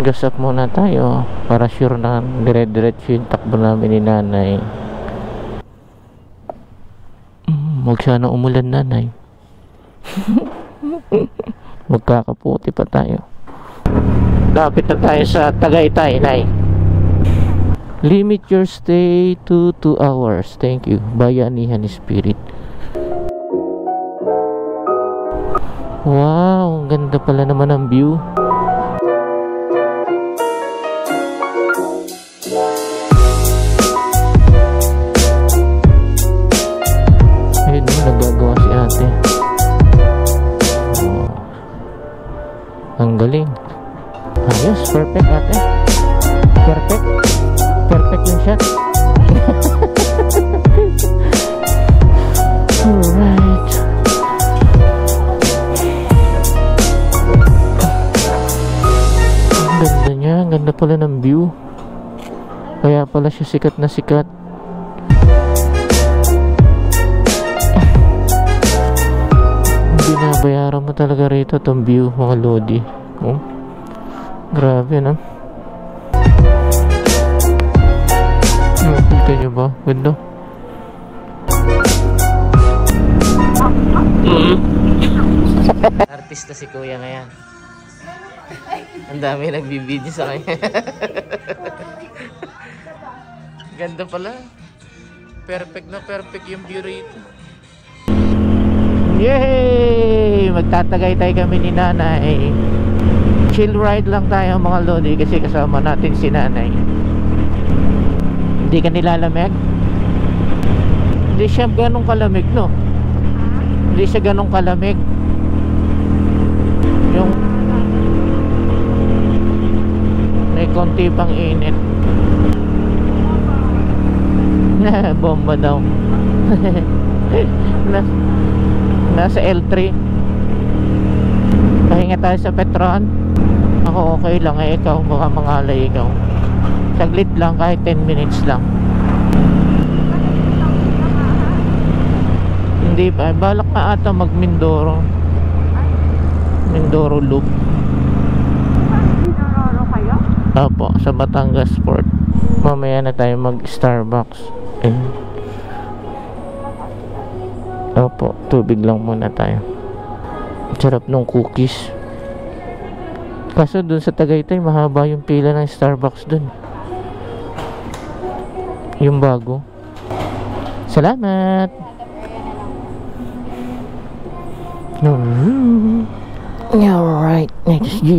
gas up muna tayo para sure na dire-diretso yung takbo namin ni nanay. Huwag sana umulan, nanay. Magkakaputi pa tayo. Lapit na tayo sa Tagaytay, nay. Limit your stay to 2 hours. Thank you. Bayanihan Spirit. Wow, ang ganda pala naman ang view. Ayun, nagagawa si ate. Oh. Ang galing. Ayos, perfect ate. Perfect. Perfect yung shot. Alright. Ang ganda niya. Ang ganda pala ng view. Kaya pala siya sikat na sikat. Binabayaran mo talaga rito itong view, mga lodi. Oh, grabe, no? Kita nyo ba? Ganda. Artista si kuya ngayon. Ang dami nagbibideo sa kanya. Ganda pala. Perfect na perfect yung view rito. Yay! Magtatagaytay kami ni nanay. Chill ride lang tayo mga lodi kasi kasama natin si nanay. Hindi ka nilalamig? Hindi siya ganong kalamig, no? Hindi siya ganong kalamig. Yung may konti pang init. Bomba daw. Nasa L3. Pahinga tayo sa Petron. Ako okay lang, eh ikaw baka mangalay ikaw. Saglit lang, kahit 10 minutes lang. Hindi pa, balak na ata mag Mindoro. Mindoro Loop. Mindoro kayo? Opo, sa Batangas Port. Mamaya na tayo mag Starbucks. Opo, tubig lang muna tayo. Sarap nung cookies. Kaso dun sa Tagaytay mahaba yung pila ng Starbucks dun. Yung bago. Salamat. Alright, next G.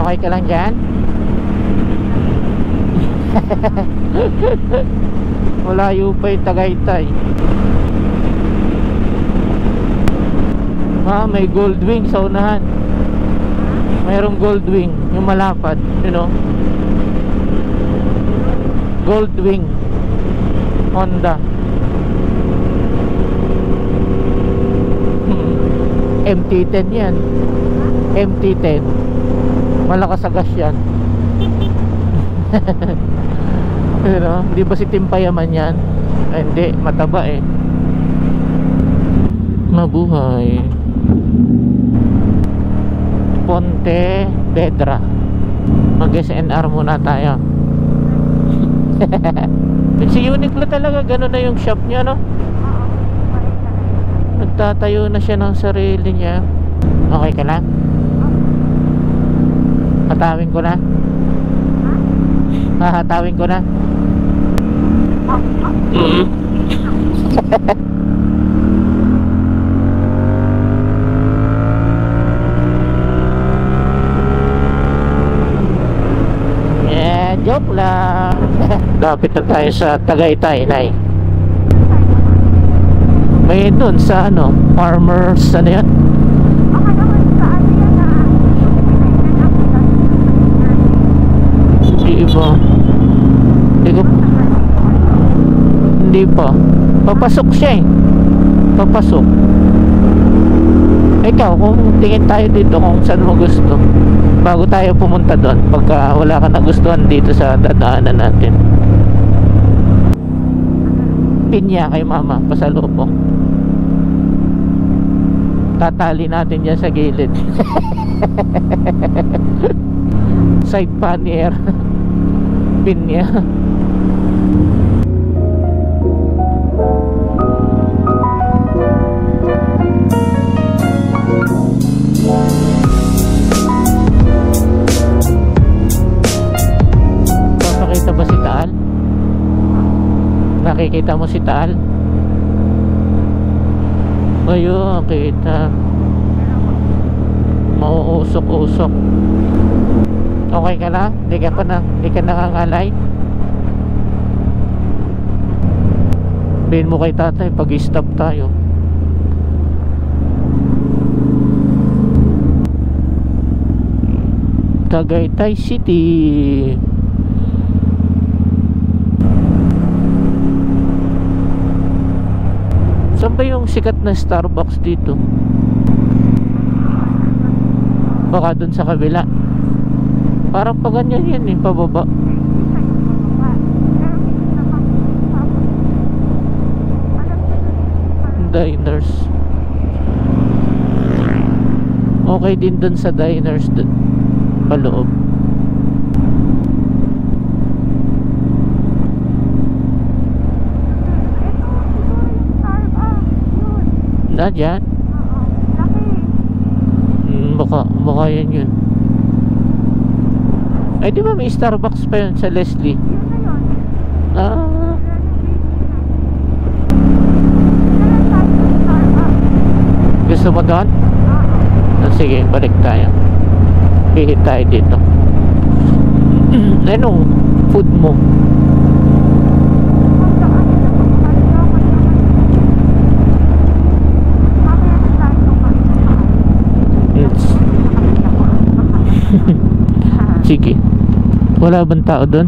Okay ka lang dyan? Malayo pa yung Tagaytay. May gold wing sa unahan. Mayroong gold wing, yung malapad, you know. Gold wing Honda. MT-10 yan. MT-10. Malakas sa gas yan. You know, di ba si Timpayaman yan? Ay, hindi, mataba eh. Mabuhay. Ponte Vedra. Mag-SNR muna tayo. Si Uniqlo talaga, gano'n na yung shop niya, no? Nagtatayo na siya ng sarili niya. Okay ka lang? Hatawin ko na? Hahatawin ko na? Yeah, joke lang. Lapit na tayo sa Tagaytay, nay. May doon sa ano, farmers, ano yan? Iba. Hindi pa. Papasok siya eh. Papasok. Ikaw, kung tingin tayo dito kung saan mo gusto bago tayo pumunta doon pagka wala ka nagustuhan dito sa dadaanan natin. Pinya kay mama, pasalubong. Tatali natin yan sa gilid. Side pannier. Pinya. Papakita ba si Taal? Nakikita mo si Taal? Ayun, kita. Mauusok-usok. Okay ka lang? Hindi ka nangangalay? Sabihin mo kay tatay pag i-stop tayo. Tagaytay City. Saan ba yung sikat na Starbucks dito? Baka dun sa kabila. Parang pa ganyan yan eh, pababa. Diners. Okay din dun sa diners dun paloob. Na dyan? Baka yan yun. Ay di ba may Starbucks pa yun sa Leslie? Ah, gusto mo doon? Sige, balik tayo. Hihit tayo dito. Anong food mo? Sige. Wala bang tao doon?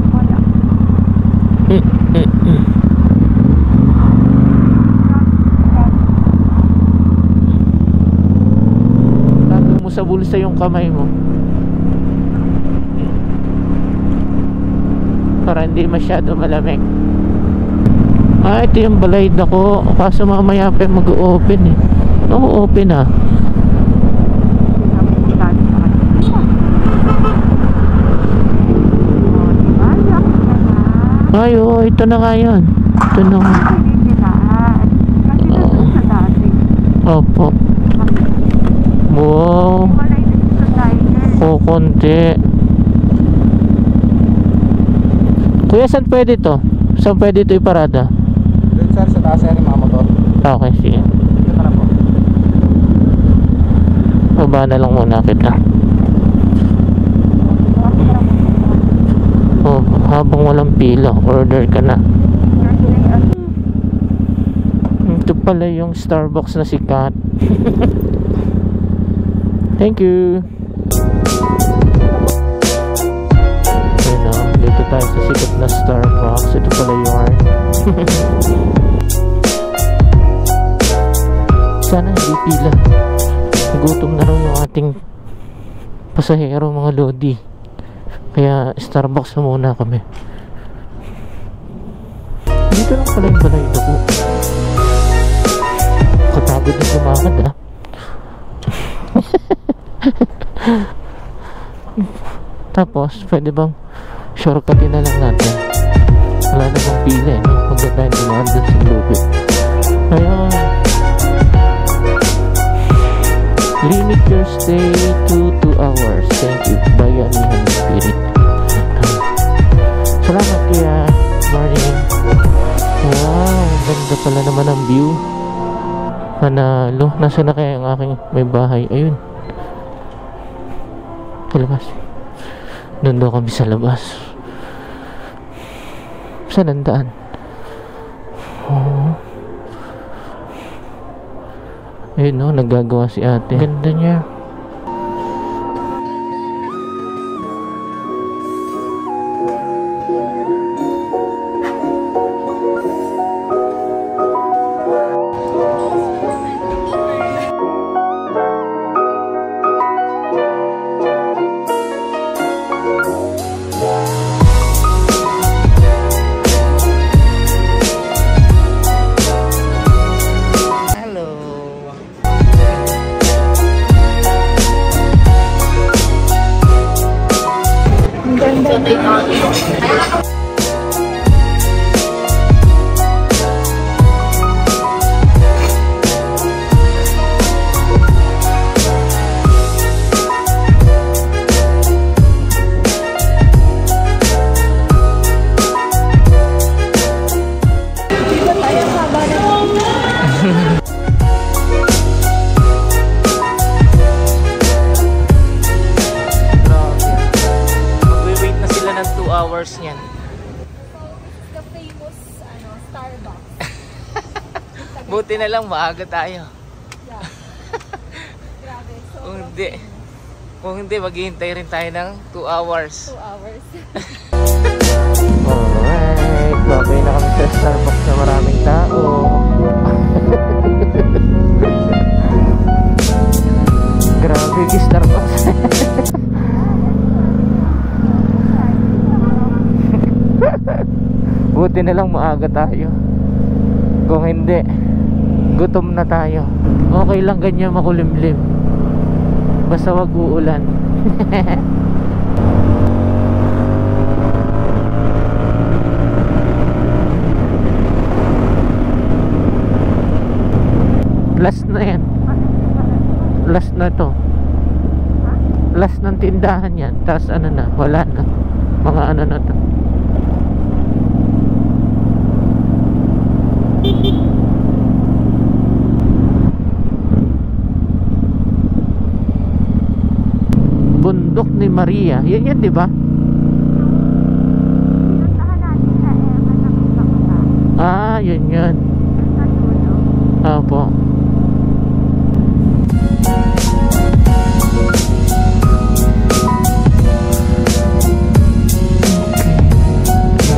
Wala. Tago mo sa bulsa yung kamay mo para hindi masyado malamig. Ah, ito yung balayad ako. Kaso mamaya pa mag-open eh. Oo, open ah. Ay, oh, ito na nga yun. Ito na nga. Opo. Wow. Kukunti. Kuya, saan pwede to? Saan pwede ito iparada? Doon sir, sa taas sir, yung mga motor. Okay, sige. Dito ka na po. Baba na lang muna kita. Oh, habang walang pila, order ka na. Ito pala yung Starbucks na sikat. Thank you. Ayun na, dito tayo sa sikat na Starbucks. Ito pala yung sana hindi pila. Gutom na raw yung ating pasahero, mga lodi. Kaya Starbucks na muna kami. Dito lang pala yung balay ko. Katagod na lumakad ah. Tapos pwede bang shortcutin na lang natin? Wala na bang pila eh, no? Huwag na tayo dumaan dun sa lubid. Ayun. Limit your stay to 2 hours. Thank you. Bayanihan Spirit. Salamat kuya. Morning. Wow, ganda pala naman ang view. Panalo. Nasaan na kaya ang aking may bahay? Ayun. Sa labas. Doon daw kami sa labas. Saan ang daan? Oh. Ayun no, nagagawa si ate. Ganda niya. Magwi-wait na sila ng 2 hours niyan. The famous Starbucks. Buti na lang maaga tayo. Yeah. Grabe. So, Kung hindi, maghihintay rin tayo ng 2 hours. 2 hours. Alright, babay na kami sa Starbucks na maraming tao. Grabe yung Starbucks. Buti na lang maaga tayo. Kung hindi, gutom na tayo. Okay lang ganyan makulimlim. Basta wag uulan. Last na yan. Last na to. Last ng tindahan yan. Tapos ano na, wala na. Mga ano na to. Bundok ni Maria. Yan, di ba? Ah, yun. Opo.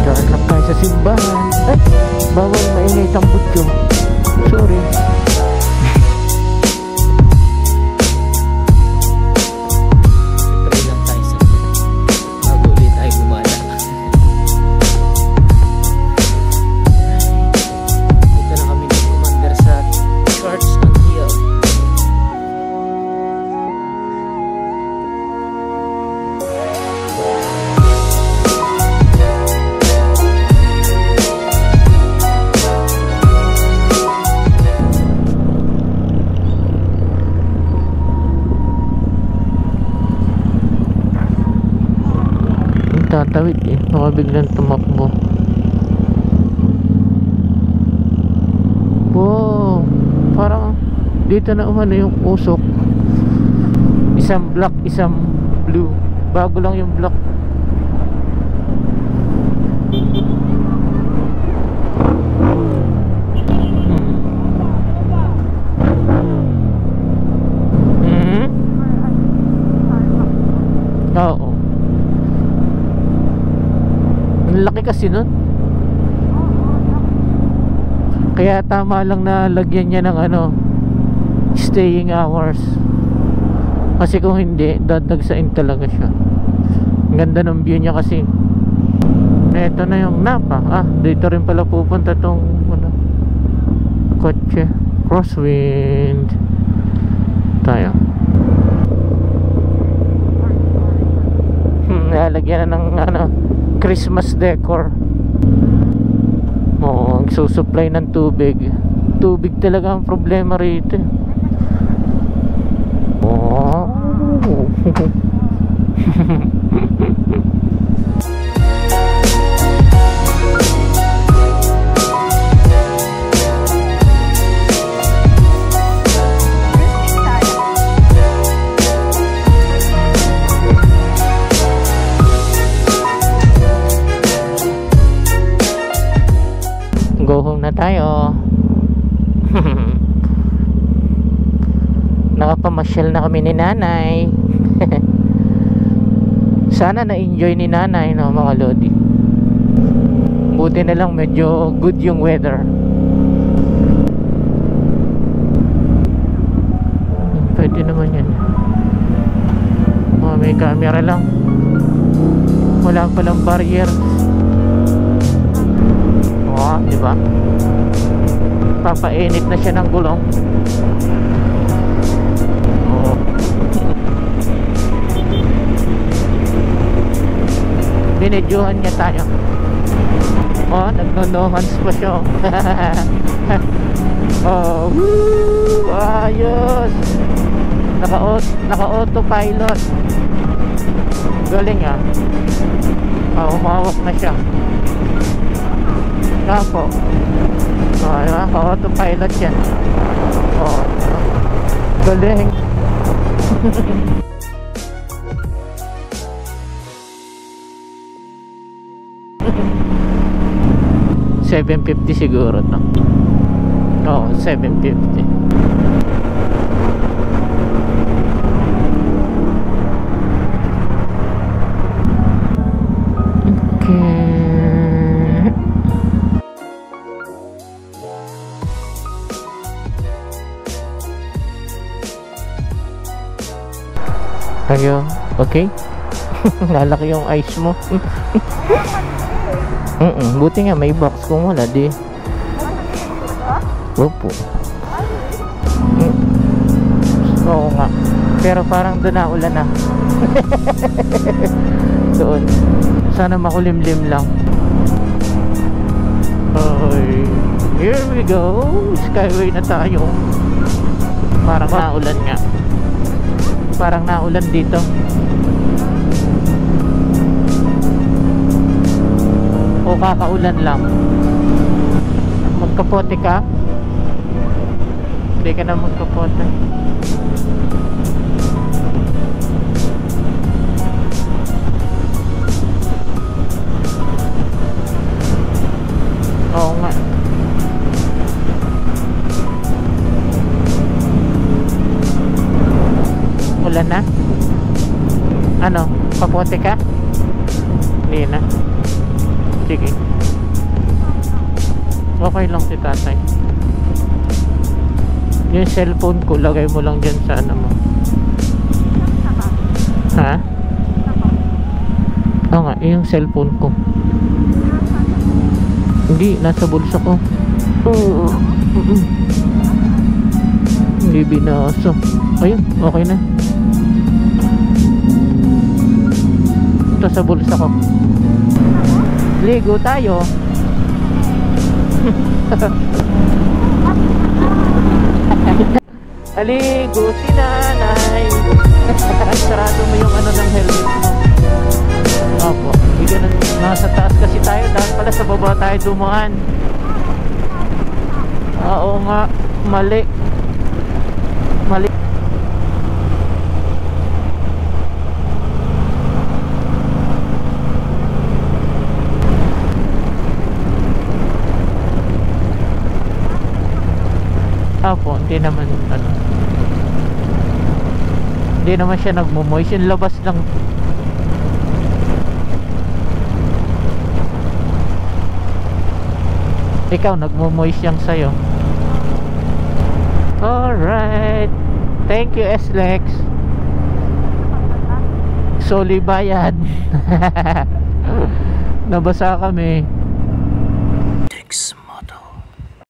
Dahil lang tayo sa simbahan. Ay, bawal maingay tambot ko. Sorry. Pray lang tayo sa bago ulit ay gumala. Dito na kami ng commander sa Church on Hill. Tatawid eh, baka biglang tumakbo. Wow, parang dito na umano yung usok. Isang black, isang blue. Bago lang yung black. Oo. Ang laki kasi nun. Kaya tama lang na lagyan niya ng staying hours. Kasi kung hindi, dadagsain talaga siya. Ang ganda ng view niya kasi. Ito na yung Napa. Ah, dito rin pala pupunta tong kotse. Crosswind. Tayo. Nalagyan na ng Christmas decor. Oo, susupply ng tubig. Tubig talaga ang problema rito. Oh. Go home na tayo. Nakapamasyal na kami ni nanay. Sana na-enjoy ni nanay, no, mga lodi. Buti na lang medyo good yung weather. Pwede naman yan. May camera lang. Wala palang barrier. Oh, di ba? Papainit na siya ng gulong. Oh. Binidyohan niya tayo. Oh, nagno-no-hands pa siya. Oh, woo! Ayos! Naka-autopilot. Galing ah. Oh, umawak na siya. Kapo. Oh, naka-autopilot yan. Oh, galing. 750 siguro no. Oo, 750. Okay. Ayo, okay? Lalaki yung ice mo. Buti nga may box, kung wala di. Opo. Oo nga. Pero parang doon na ulan na. Doon. Sana makulimlim lang. Okay. Here we go. Skyway na tayo. Parang naulan nga. Parang naulan dito. O kakaulan lang. Magkapote ka? Hindi ka na magkapote. Oo nga. Ulan na? Ano? Kapote ka? Hindi na. Sige. Okay lang si tatay. Yung cellphone ko, lagay mo lang dyan sa ano mo. Ha? Oo nga, yung cellphone ko. Hindi, nasa bulsa ko. Hindi binasa. Ayun, okay na. Ito sa bulsa ko. Ligo tayo. Aligo si nanay. Sarado mo yung ano ng helmet mo. Opo, hindi ganun. Nasa taas kasi tayo. Dahil pala sa baba tayo dumaan. Oo nga, mali. Mali. Opo, hindi naman ano. Hindi naman siya nagmo-moist, yung labas lang. Ikaw nagmo-moist yang sa'yo. Alright. Thank you, SLEX. Soli bayad. Nabasa kami. Text